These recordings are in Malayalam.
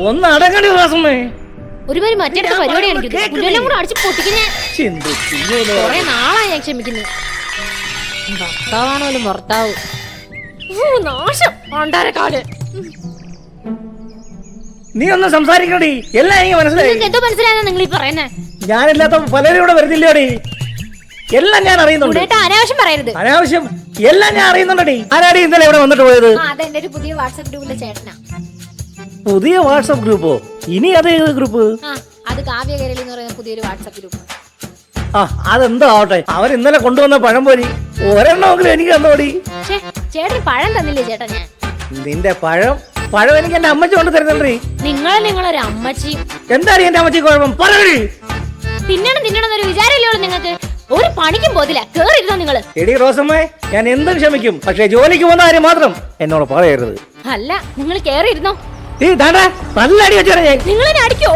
ഒന്ന് അടങ്ങടി വാസമ്മേ. ഒരുപാട് മറ്റേ പരിപാടി കാണിക്കുന്നു കൂടെ അടിച്ച് പൊട്ടിക്കുന്നേ. കൊറേ നാളായി ഞാൻ ക്ഷമിക്കുന്നു. ഭർത്താവാണോലും ഭർത്താവ് നാശം കാല്. നീ ഒന്ന് സംസാരിക്കണടി, എല്ലാം എനിക്ക് മനസ്സിലായി. എന്തോ മനസ്സിലായെന്നാ നിങ്ങൾ ഈ പറയുന്നേ? ഞാനില്ലാത്ത പലരും ഇവിടെ വരുന്നില്ലോടി, എല്ലാം ഞാൻ അറിയുന്നുണ്ട്. അനാവശ്യം പറയരുത്. അനാവശ്യം എല്ലാം ഞാൻ അറിയുന്നുണ്ടടി. ആരാടി ഇന്നലെ ഇവിടെ വന്നിട്ട് പോയത്? അതെന്റെ ഒരു പുതിയ വാട്സാപ്പ് ഗ്രൂപ്പിലെ ചേട്ടനാ. പുതിയ വാട്സാപ്പ് ഗ്രൂപ്പോ? ഇനി അതേ ഗ്രൂപ്പ്? അത് കാവ്യ കേരളി എന്ന് പറയുന്ന പുതിയൊരു വാട്സാപ്പ് ഗ്രൂപ്പ്. അതെന്തോ ആവട്ടെ, അവൻ ഇന്നലെ കൊണ്ടുവന്ന പഴംപൊരി ഒരെണ്ണമെങ്കിലും എനിക്ക് തന്നോടി. ചേട്ടൻ പഴം തന്നില്ലേ ചേട്ടാ? ഞാൻ നിന്റെ പഴം എനിക്ക് എന്റെ അമ്മച്ചി കൊണ്ട് തരുന്നുണ്ടേ. നിങ്ങളൊരു അമ്മച്ചി. എന്താണ് എന്റെ അമ്മച്ചി കുഴപ്പം? പറയടി. തിന്നണം എന്നൊരു വിചാരമില്ലോ നിങ്ങൾക്ക്? ഒരു പണിക്കും പോതില്ല, കേറിയിരുന്നോ നിങ്ങള്? എടി റോസമ്മേ, ഞാൻ എന്തും ക്ഷമിക്കും, പക്ഷെ ജോലിക്ക് പോകുന്ന കാര്യം മാത്രം എന്നോട് പറയരുത്. അല്ല, നിങ്ങൾ കേറിയിരുന്നോ? നല്ല അടി വെച്ചാ നിങ്ങളെന്നെ അടിക്കോ?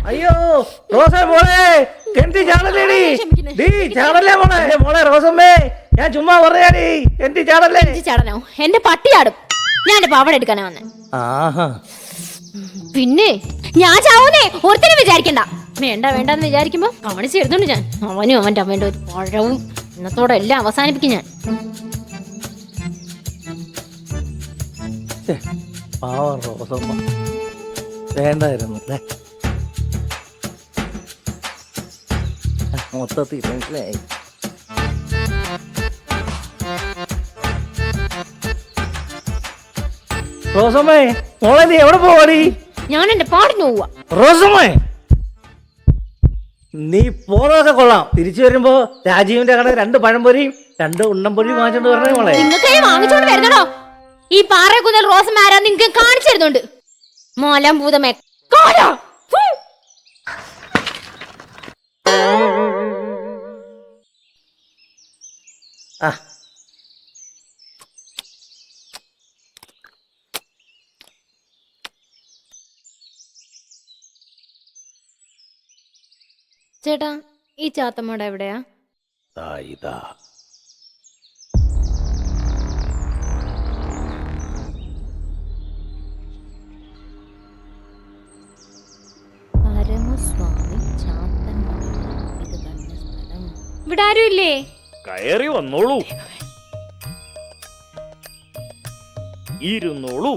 അയ്യോ റോസ മോളെ, കെണ്ടി ചാടല്ലേടി, ചാടല്ലേ മോളെ റോസമ്മേ, ഞാൻ ചുമ്മാ പറയാടി, കെണ്ടി ചാടല്ലേ. ചാടനോ? എന്റെ പട്ടി ചാടും. ഞാൻ എന്റെ പാവട എടുക്കാനാ വന്നെ. പിന്നെ ഞാൻ ചാവൂന്നേ ഒരുത്തരും വിചാരിക്കണ്ട. വേണ്ടെന്ന് വിചാരിക്കുമ്പോ കാണിച്ചിരുന്നുണ്ട് ഞാൻ. അവനും അവന്റെ അമ്മേന്റെ ഒരു പഴവും ഇന്നത്തോടെ എല്ലാം അവസാനിപ്പിക്കും ഞാൻ. റോസമ്മ വേണ്ടായിരുന്നു അല്ലേ? മൊത്തത്തിൽ മനസ്സിലായി. റോസമ്മേ മോളെ, നീ എവിടെ പോവാടി? ഞാൻ എന്റെ പാടിന് പോവാ. റോസമ്മേ, നീ പോന്നതൊക്കെ കൊള്ളാം. തിരിച്ചു വരുമ്പോ രാജീവിന്റെ കട 2 പഴംപൊരിയും 2 ഉണ്ടംപൊരിയും വാങ്ങിച്ചോണ്ട് വരണേ മോളെ. നിങ്ങൾക്ക് വാങ്ങിച്ചോണ്ട് വരുന്നോ? ഈ പാറക്കുന്നിൽ റോസമാരാ നിങ്ങൾക്ക് കാണിച്ചു തരുന്നുണ്ട്. മോലം ഭൂതമേ ചേട്ടാ, ഈ ചാത്തമ്മയുടെ എവിടെയാ? പരമസ്വാമി ചാത്തന്മല, ഇത് തന്നെ സ്ഥലം. ഇവിടെ ആരും ഇല്ലേ? കയറി വന്നോളൂ, ഇരുന്നോളൂ.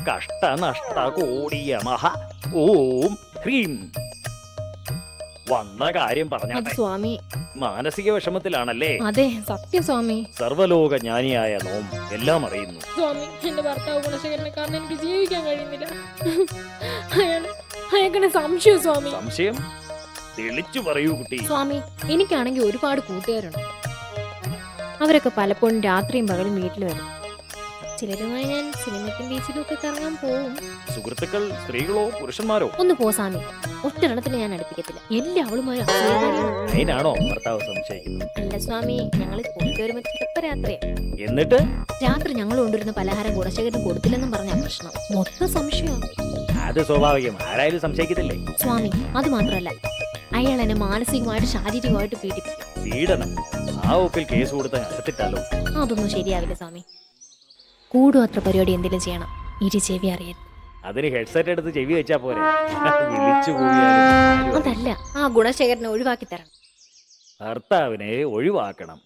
കഷ്ടനഷ്ട കോടിയ മഹ ഓം ഹ്രീം. വന്ന കാര്യം പറഞ്ഞാട്ടെ. സ്വാമി മാനസിക വിഷമത്തിലാണല്ലേ? അതെ, സത്യം സ്വാമി. സർവലോക ജ്ഞാനിയായ നോം എല്ലാം അറിയുന്നു. സ്വാമി, എന്റെ ഭർത്താവ് ഗുണശേഖരനെ കാരണം എനിക്ക് ജീവിക്കാൻ കഴിയുന്നില്ല. അയാൾക്കെന്നെ സംശയം സ്വാമി. സംശയം? തെളിച്ചു പറയൂ കുട്ടി. സ്വാമി, എനിക്കാണെങ്കിൽ ഒരുപാട് കൂട്ടുകാരുണ്ട്. അവരൊക്കെ പലപ്പോഴും രാത്രിയും പകലും വീട്ടിൽ വരും. ചിലരുമായി ഞാൻ സിനിമയ്ക്കും ബീച്ചിലും ഒക്കെ കറങ്ങാൻ പോവും. സുഹൃത്തുക്കൾ സ്ത്രീകളോ പുരുഷന്മാരോ? ഒന്ന് പോ സ്വാമി, ഒറ്റെണ്ണത്തിന് ഞാൻ അടുപ്പിക്കത്തില്ല. എല്ലാവളുമാരും അതിനാണോ ഭർത്താവ് സംശയിക്കുന്നത്? അല്ല സ്വാമി, ഞങ്ങൾ കൂട്ടുകാരുമൊക്കെ രാത്രിയാ. എന്നിട്ട് രാത്രി ഞങ്ങൾ കൊണ്ടുവരുന്ന പലഹാരം ഗുണശേഖരന് കൊടുത്തില്ലെന്നും പറഞ്ഞ പ്രശ്നം. മൊത്തം സംശയം. അത് സ്വാഭാവികം, ആരായാലും സംശയിക്കത്തില്ലേ? സ്വാമി, അത് മാത്രമല്ല, അയാൾ എന്നെ മാനസികമായിട്ട് ശാരീരികമായിട്ട് പീഡിപ്പിക്കും. പീഡനം? ആ ഒപ്പിൽ കേസ് കൊടുത്ത് അകത്തിട്ടാലോ? അതൊന്നും ശരിയാവില്ല സ്വാമി. കൂടുമാത്ര പരിപാടി എന്തെങ്കിലും ചെയ്യണം. ഇരു ചെവി അറിയരുത്. അതിന് ഹെഡ്സെറ്റ് എടുത്ത് ചെവി വെച്ചാ പോരെ? അതല്ല, ആ ഗുണശേഖരനെ ഒഴിവാക്കി തരണം. ഭർത്താവിനെ ഒഴിവാക്കണം.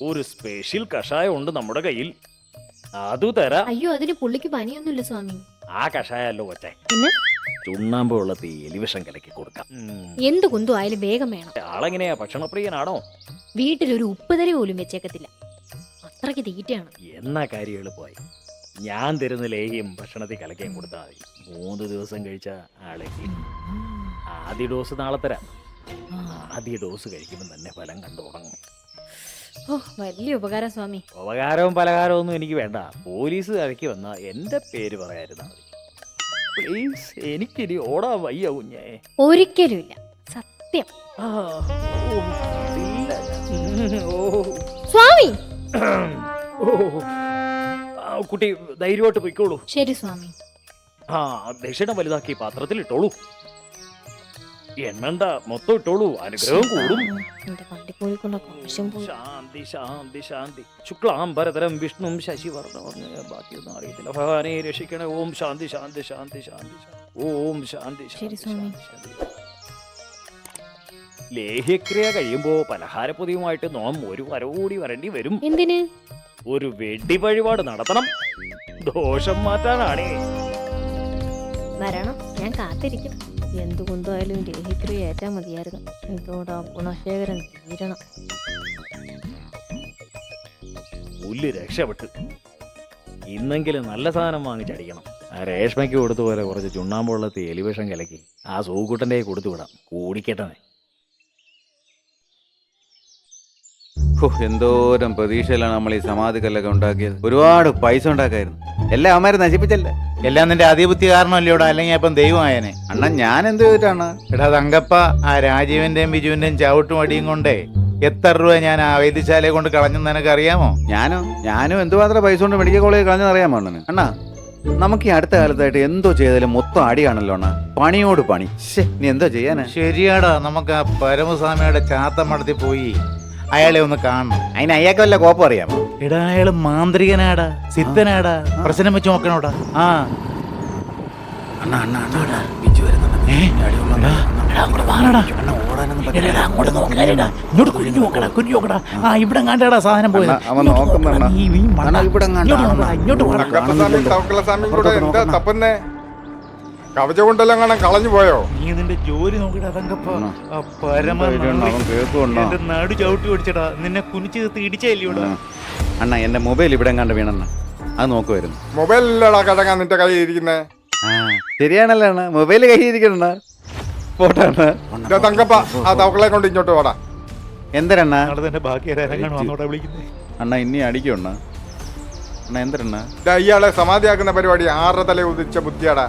ഒരു സ്പെഷ്യൽ കഷായം ഉണ്ട് നമ്മുടെ കയ്യിൽ, അതു തരാം. അയ്യോ, അതിന് പുള്ളിക്ക് പനിയൊന്നുമില്ല സ്വാമി. ആ കഷായല്ലോ കൊച്ചേ, പിന്നെ ചുണ്ണാമ്പ് വെള്ളത്തിൽ എലിവിഷം കലക്കി കൊടുക്കാം. എന്ത് കുന്തു ആയാലും വേഗം വേണം. ആളെങ്ങനെയാ, ഭക്ഷണപ്രിയനാണോ? വീട്ടിലൊരു ഉപ്പുതരി പോലും വെച്ചേക്കത്തില്ല, അത്രയ്ക്ക് തീറ്റയാണ്. എന്നാ കാര്യം എളുപ്പമായി. ഞാൻ തരുന്ന ലേഹ്യം ഭക്ഷണത്തിൽ കലക്കാൻ കൊടുത്താൽ മതി. 3 ദിവസം കഴിച്ച ആളെങ്കിൽ. ആദ്യ ഡോസ് നാളെ തരാം. ആദ്യ ഡോസ് കഴിക്കുമ്പോൾ തന്നെ ഫലം കണ്ടു തുടങ്ങും. വലിയ ഉപകാരം സ്വാമി. ഉപകാരവും പലഹാരവും ഒന്നും എനിക്ക് വേണ്ട. പോലീസ് ഇറക്കി വന്ന എന്റെ പേര് പറയാതിരുന്നാ മതി പ്ലീസ്. എനിക്കിനി ഓടാൻ വയ്യ കുഞ്ഞേ. ഒരിക്കലും ഇല്ല, സത്യം. സ്വാമി കുട്ടി ധൈര്യമായിട്ട് പൊയ്ക്കോളൂ. ശരി സ്വാമി. ദക്ഷിണ വലുതാക്കി പാത്രത്തിൽ ഇട്ടോളൂ. എണ്ണണ്ട, മൊത്തം ഇട്ടോളൂ, അനുഗ്രഹം കൂടും. എന്റെ വണ്ടിക്കൂലിക്കുള്ള കാശും പോയി. ശാന്തി ശാന്തി ശാന്തി. ശുക്ലാംബരതരം വിഷ്ണു ശശിവർണ്ണ, ബാക്കിയൊന്നും അറിയത്തില്ല. ഭഗവാനെ രക്ഷിക്കണേ. ഓം ശാന്തി ശാന്തി ശാന്തി ശാന്തി ശാന്തി. ഓം ശാന്തി ശരി ശാന്തി സ്വാമി. ശാന്തി. ലേഹ്യക്രിയ കഴിയുമ്പോ പലഹാരപ്പൊതിയുമായിട്ട് നോം ഒരു വരവൂടി വരേണ്ടി വരും. എന്തിന്? ഒരു വെടി വഴിപാട് നടത്തണം, ദോഷം മാറ്റാനാണേ. വരണം, ഞാൻ കാത്തിരിക്കും. എന്തുകൊണ്ടായാലും ലേഹിക്രിയ ഏറ്റാ മതിയായിരുന്നു. ഇതോടെ ആ ഗുണശേഖരൻ തീരണം. പുല്ല് രക്ഷപ്പെട്ട്. ഇന്നെങ്കിലും നല്ല സാധനം വാങ്ങിച്ചടിക്കണം. ആ രേഷ്മയ്ക്ക് കൊടുത്തു പോലെ കുറച്ച് ചുണ്ണാമ്പുള്ളത്തി എലിവിഷം കലക്കി ആ സൂക്കുട്ടൻ്റെ കൊടുത്തു വിടാം, കൂടിക്കെട്ടനെ. എന്തോരം പ്രതീക്ഷയിലാണ് നമ്മൾ ഈ സമാധി കല്ലൊക്കെ ഉണ്ടാക്കിയത്. ഒരുപാട് പൈസ ഉണ്ടാക്കായിരുന്നു. എല്ലാം അവന്മാരെ നശിപ്പിച്ചല്ലേ. എല്ലാം നിന്റെ അതിബുദ്ധി കാരണമല്ലോടാ, അല്ലെങ്കിൽ ഇപ്പം ദൈവമായനെ. അണ്ണാ ഞാൻ എന്ത് ചെയ്തിട്ടാണ്? എടാ തങ്കപ്പ, ആ രാജീവന്റെയും ബിജുവിന്റെയും ചവിട്ടും അടിയും കൊണ്ടേ എത്ര രൂപ ഞാൻ ആ വൈദ്യശാലയെ കൊണ്ട് കളഞ്ഞെന്ന് നിനക്ക് അറിയാമോ? ഞാനും എന്തുമാത്രം പൈസ കൊണ്ട് മെഡിക്കൽ കോളേജ് കളഞ്ഞെന്ന് അറിയാമോ അണ്ണന്? അണ്ണാ നമുക്ക് ഈ അടുത്ത കാലത്തായിട്ട് എന്തോ ചെയ്താലും മൊത്തം അടിയാണല്ലോ അണ്ണാ. പണിയോട് പണി. നീ എന്തോ ചെയ്യാനാ? ശരിയാടാ, നമുക്ക് ആ പരമസ്വാമിയുടെ ചാത്തമടത്തിൽ പോയി അയാളെ ഒന്ന് കാണണം. അതിന് അയാൾക്ക് വല്ല കോപ്പം അറിയാമോ? എടാ അയാള് മാന്ത്രികനാടാ, സിദ്ധനാടാ, പ്രശ്നം വെച്ച് നോക്കണോടാ. ആ ഇവിടെ കണ്ടാടാ സാധനം പോയത്. അവൻ നോക്കുന്നണ്ണ ഇവിടെ കവച കൊണ്ടെല്ലാം കാണാൻ കളഞ്ഞു പോയോ? നീ നിന്റെ ജോലി നോക്കിടാ തങ്കപ്പ. എന്റെ നാട് ചവിട്ടി ഓടിച്ചടാ, നിന്നെ കുനിച്ച് തീർത്ത് ഇടിച്ചല്ലോടാ. അണ്ണ എന്റെ മൊബൈൽ ഇവിടെ കണ്ട് വീണണ്ണ, അത് നോക്കുമായിരുന്നു. മൊബൈലിലടാ കിടങ്ങാൻ നിന്റെ കയ്യിൽ ഇരിക്കുന്നേ. ശരിയാണല്ലോ അണ്ണ, മൊബൈൽ കയ്യിൽ ഇരിക്കണ ഫോട്ടോ അണ്ണ. തങ്കപ്പ ആ തവക്കളെ കൊണ്ട് ഇങ്ങോട്ട് പോടാ. എന്തരണ്ണ ബാക്കി വന്നോടാ വിളിക്കുന്നത്. അണ്ണ ഇനി അടിക്കണ്ണ. അണ്ണ എന്തരണ്ണ ഇയാളെ സമാധിയാക്കുന്ന പരിപാടി 6 തല ഉദിച്ച ബുദ്ധിയാടാ.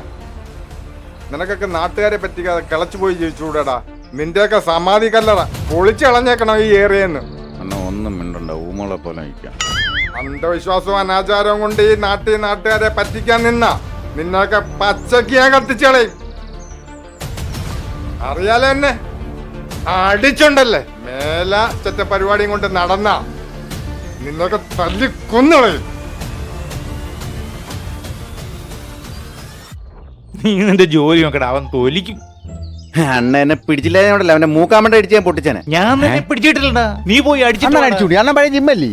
നിനക്കൊക്കെ നാട്ടുകാരെ പറ്റിക്കാതെ കിളച്ചുപോയി ജീവിച്ചുകൂടാടാ. നിന്റെയൊക്കെ സമാധി കല്ലറ പൊളിച്ച് കളഞ്ഞേക്കണം ഈ ഏറിയെന്ന്. അണ്ണ ഒന്നും മിണ്ടണ്ട, ഊമളെ പോലെ നിൽക്കാം. അന്ധവിശ്വാസവും അനാചാരവും കൊണ്ട് ഈ നാട്ടുകാരെ പറ്റിക്കാൻ നിന്നൊക്കെ പച്ചക്ക് ഞാൻ കത്തിച്ചളയും. അറിയാലോ എന്നെ അടിച്ചുണ്ടല്ലേ. മേല ചെറ്റ പരിപാടിയും കൊണ്ട് നടന്ന നിന്നൊക്കെ തല്ലി കൊന്നുകളയും. നീ നിന്റെ ജോലി നോക്കടാ, അവൻ തൊലിക്കും. അണ്ണ എന്നെ പിടിച്ചില്ലേ, അവന്റെ മൂക്കാമണ്ട അടിച്ച് ഞാൻ പൊട്ടിച്ചേനെ. ഞാൻ നിന്നെ പിടിച്ചിട്ടില്ലടാ, നീ പോയി അടിച്ചു. അണ്ണ പഴയ ജിമ്മല്ലേ.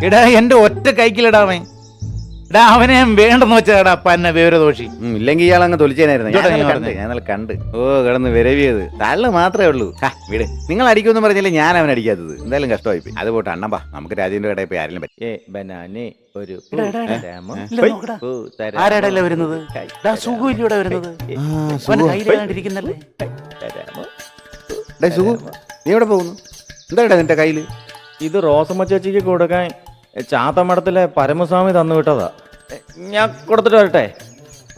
എടാ എന്റെ ഒറ്റ കൈക്കിലടാ അവൻ. എടാ അവനെ വേണ്ടെന്ന് വെച്ചാടാ പന്ന വിവരദോഷി. ഇല്ലെങ്കിൽ ഇയാൾ അങ്ങ് തൊലിച്ചേനായിരുന്നു. ഞാൻ കണ്ട് കിടന്ന് വിരവിയത് തള്ളു മാത്രമേ ഉള്ളൂ. വീട് നിങ്ങൾ അടിക്കുമെന്ന് പറഞ്ഞില്ലേ ഞാൻ അവൻ അടിക്കാത്തത്. എന്തായാലും കഷ്ടമായി പോയി. അത് പോട്ടെ അണ്ണമ്പാ, നമുക്ക് രാജീവിന്റെ കടയിൽ പോയി ആരെങ്കിലും പറ്റി. ആരാടല്ലേ വരുന്നത്? സുഖമില്ലൂടെ വരുന്നത്. സുഖു നീ എവിടെ പോകുന്നു? എന്താടാ നിന്റെ കയ്യില്? ഇത് റോസമ്മ ചേച്ചിക്ക് കൊടുക്കാൻ ചാത്തമഠത്തിലെ പരമസ്വാമി തന്നു വിട്ടതാ. ഞാൻ കൊടുത്തിട്ട് വരട്ടെ.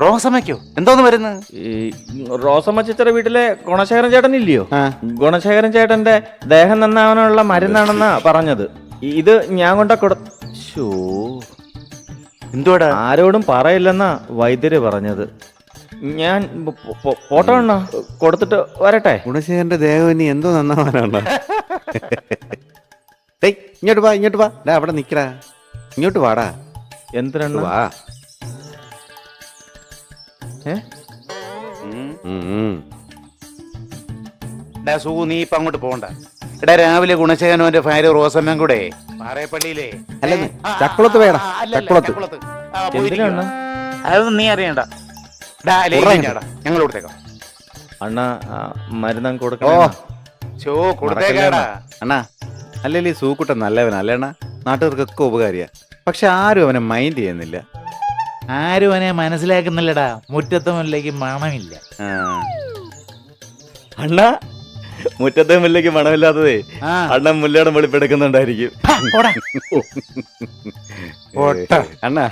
റോസമ്മയ്ക്കോ? എന്തോന്ന് വരുന്നത്? ഈ റോസമ്മ ചേച്ചിയുടെ വീട്ടിലെ ഗുണശേഖരൻ ചേട്ടൻ ഇല്ലയോ? ഗുണശേഖരൻ ചേട്ടന്റെ ദേഹം നന്നാവാനുള്ള മരുന്നാണെന്നാ പറഞ്ഞത്. ഇത് ഞാൻ കൊണ്ട എന്തുവാടാ? ആരോടും പറയില്ലെന്നാ വൈദ്യര് പറഞ്ഞത്. ഞാൻ ഫോട്ടോ എണ്ണ കൊടുത്തിട്ട് വരട്ടെ. ഗുണശേഖരന്റെ ദേഹം ഇനി എന്തോ നന്നാവാനാണ്. ഇങ്ങോട്ട് വാ അവിടെ നിക്കടാ. ഇങ്ങോട്ട് വാടാ. എന്തിനാ വാ. സുഖു നീ ഇപ്പൊ അങ്ങോട്ട് പോകണ്ട. എടാ രാവിലെ ഗുണശേഖരന്റെ ഭാര്യ റോസമ്മയും കൂടെ പാറേപ്പള്ളിയിലെ ചക്കുളത്ത് വേടാ. ചക്കുളത്ത് എന്തിനാ? അതൊന്നും നീ അറിയണ്ട. ഞങ്ങൾ കൊടുത്തേക്കാം. അണ്ണ മരുന്ന് കൊടുക്കണോ? അണ്ണാ അല്ലെങ്കിൽ സൂക്കുട്ടൻ നല്ലവനല്ലേ അണ്ണാ, നാട്ടുകാർക്കൊക്കെ ഉപകാരിയാ. പക്ഷെ ആരും അവനെ മൈൻഡ് ചെയ്യുന്നില്ല. ആരും അവനെ മനസ്സിലാക്കുന്നില്ലടാ. മുറ്റത്തെ മുല്ലേക്ക് മണമില്ല. അണ്ണ മുറ്റത്തെ മുല്ലേക്ക് മണമില്ലാത്തതേ അണ്ണൻ മുല്ലയുടെ വെളിപ്പെടുക്കുന്നുണ്ടായിരിക്കും. അണ്ണാ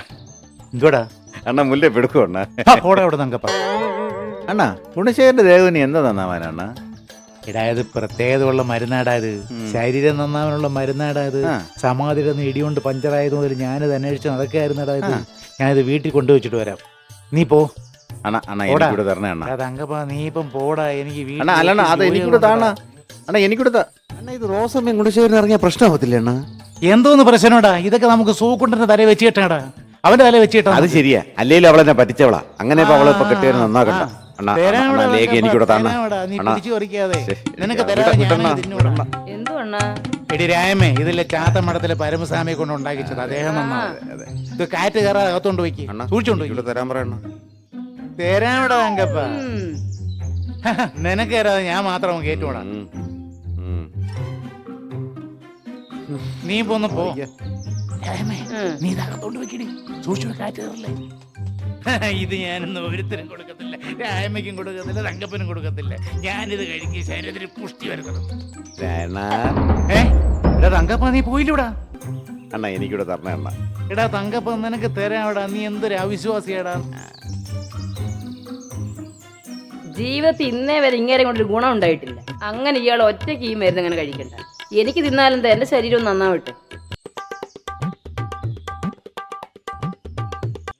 എന്തുവാടാ? അണ്ണ മുല്ല പെടുക്കും അണ്ണ. അണ്ണാ ഗുണശേഖരന്റെ ദേഹത്തിന് എന്താ നന്നാവാനണ്ണ? ഇടായത് പ്രത്യേകതയുള്ള മരുന്നാടായത്. ശരീരം നന്നാവാനുള്ള മരുന്നാടായത്. സമാധിയുടെ ഇടികൊണ്ട് പഞ്ചറായത് മുതൽ ഞാനിത് അന്വേഷിച്ച് നടക്കായിരുന്നു. അതായത് ഞാനിത് വീട്ടിൽ കൊണ്ടുവച്ചിട്ട് വരാം. നീ പോ. അണ്ണാ അണ്ണാ പോടാ. എനിക്കൂടെ തരണേ അണ്ണാ. എടാ തങ്കപ്പ നീ ഇപ്പം പോടാ, എനിക്ക് വീട്ടിൽ അണ്ണാ അല്ലണ്ണ അത് ജോലി എനിക്കൂടെ താണ. ഉള്ളതാ. അണ്ണാ എനിക്കൂടെ താ. അണ്ണാ ഇത് റോസമ്മ ഗുണശേഖരൻ ഇറങ്ങിയ പ്രശ്നമാവത്തില്ല അണ്ണാ? എന്തോന്ന് പ്രശ്നോടാ, ഇതൊക്കെ നമുക്ക് സൂക്കുണ്ടന്റെ തല വെച്ചിട്ടാടാ, അവന്റെ തല വെച്ചിട്ടാ. അത് ശരിയാ, അല്ലേലും അവളെന്നെ പറ്റിച്ചവളാ. അങ്ങനെ ഇപ്പൊ അവളെ ഇപ്പൊ കെട്ടിയവര് നന്നാക്കണ്ട. അണ്ണാ തരാവിടാ ലേക്ക് തങ്കപ്പ, എനിക്കൂടെ താണ. തരാവിടാ, നീ അണ്ണാ. പിടിച്ചു പറിക്കാതെ. ശ്ശെ, നിനക്ക് വിട, തരാതെ വിടണ്ണാ, ഞാനത് തിന്നൂടാ. വിടണ്ണാ. എന്തു അണ്ണാ? എടി രായമേ, ഇതിലെ ചാത്തമഠത്തിലെ പരമസ്വാമിയെ കൊണ്ട് ഉണ്ടാക്കിച്ചത് അദ്ദേഹം നന്നാവും. ഇത് കാറ്റ് കയറാതെ അകത്തോണ്ട് വയ്ക്ക്, അണ്ണാ സൂക്ഷിച്ചോണ്ട് ഇവിടെ വയ്ക്ക്. തരാൻ പറയണ്ണ. തരാവിടാ തങ്കപ്പ. ഉം. നിനക്ക് തരാതെ ഞാൻ മാത്രം കേട്ടുകൂടാ. നീ പോന്ന് പോ. രായമേ, ഉം. നീ ഇത് അകത്തോണ്ട് വെക്കടി, സൂക്ഷിച്ചു കാറ്റ് കയറില്ലേ. ഇത് ഞാനൊന്നും ഒരുത്തരും കൊടുക്കത്തില്ല, രായമയ്ക്കും കൊടുക്കത്തില്ല, തങ്കപ്പനും കൊടുക്കത്തില്ല. ഞാനിത് കഴിക്കും, ശരീരത്തിന് പുഷ്ടി വരുത്തണം. എടാ തങ്കപ്പ നീ പോയില്ലൂടാ. അണ്ണാ എനിക്കൂടെ തരണേ അണ്ണ. എടാ തങ്കപ്പ നിനക്ക് തരാവിടാ, നീ എന്തൊരു അവിശ്വാസിയാടാ. ജീവിതത്തിൽ ഇന്നേ വരെ ഇങ്ങനെ കൊണ്ടൊരു ഗുണം ഉണ്ടായിട്ടില്ല. അങ്ങനെ ഇയാൾ ഒറ്റയ്ക്ക് ഈ മരുന്ന് അങ്ങനെ കഴിക്കണ്ട. എനിക്ക് തിന്നാലെന്താ, എന്റെ ശരീരം നന്നാവട്ടെ.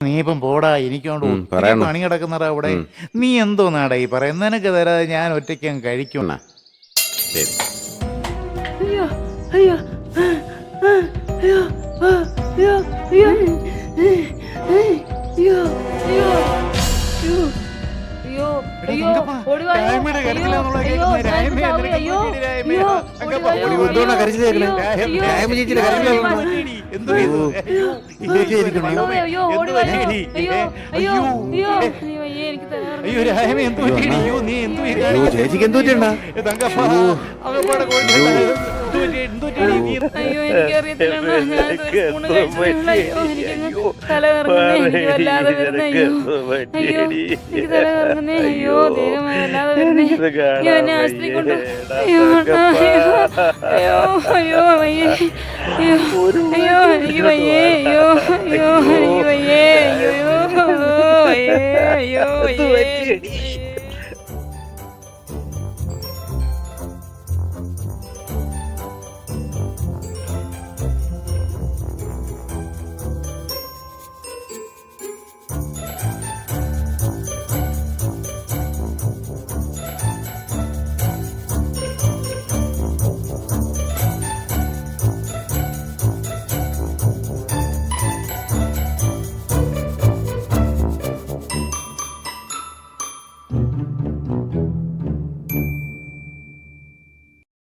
നീ ഇപ്പം പോടാ, എനിക്കൊണ്ട് പറയണം. പണി കിടക്കുന്നടാ അവിടെ. നീ എന്തോന്നാടാ ഈ പറയുന്നത്? നിനക്ക് തരാതെ ഞാൻ ഒറ്റയ്ക്ക് അങ്ങ് കഴിക്കും. അണ്ണാ ശരി. അയ്യോ അയ്യോ അയ്യോ അയ്യോ അയ്യോ അയ്യോ അയ്യോ അയ്യോ അയ്യോ അയ്യോ ഓടിവാ. രായമയുടെ കരച്ചിലാണെന്നുള്ള കേൾക്കുന്നത്. രായമേ, നിനക്ക് അയ്യോ പറ്റിയിടി രായമേ. അയ്യോ തങ്കപ്പ, ഓടിവാ. ഓടി വാ. എന്തുകൊണ്ടാ കരച്ചിൽ കേൾക്കണേ? അയ്യോ, രായമ ചേച്ചിയുടെ അയ്യോ, കരച്ചിലാണോ? അയ്യോ, എന്തോ ഇത്? അയ്യോ ഓടി വാ. അയ്യോ അയ്യോ അയ്യോ അയ്യോ അയ്യോ എനിക്ക് തരാറ്. അയ്യോ രായമേ, എന്തോ പറ്റിയെടി? അയ്യോ നീ എന്തോ ഈ അയ്യോ കാണിച്ചത്? ചേച്ചിക്ക് എന്ത് പറ്റിയണ്ണാ? തങ്കപ്പ, അകപ്പാടെ കൊണ്ടുപോയി. എന്തോ പറ്റി? എന്തോ പറ്റിയെടി? നീ അയ്യോ എനിക്കറിയത്തില്ല അണ്ണാ. ഞാനിത് ഒരു സ്പൂണ് കഴിച്ചിട്ടുള്ള. അയ്യോ എനിക്കങ്ങ് തല കറങ്ങുന്നേ, എനിക്ക് വല്ലാതെ വരുന്നേ. അയ്യോ എനിക്ക് തല കറങ്ങുന്നേ. അയ്യോ ദൈവമേ വല്ലാതെ വരുന്നേ. അയ്യോ എന്നെ ആശുപത്രി കൊണ്ട്. അയ്യോ അണ്ണാ, അയ്യോ അയ്യോ വയ്യേ. അയ്യോ അയ്യോ എനിക്ക് വയ്യേ. അയ്യോ അയ്യോ എനിക്ക് വയ്യേ. അയ്യോ അയ്യോ അയ്യോ അയ്യോ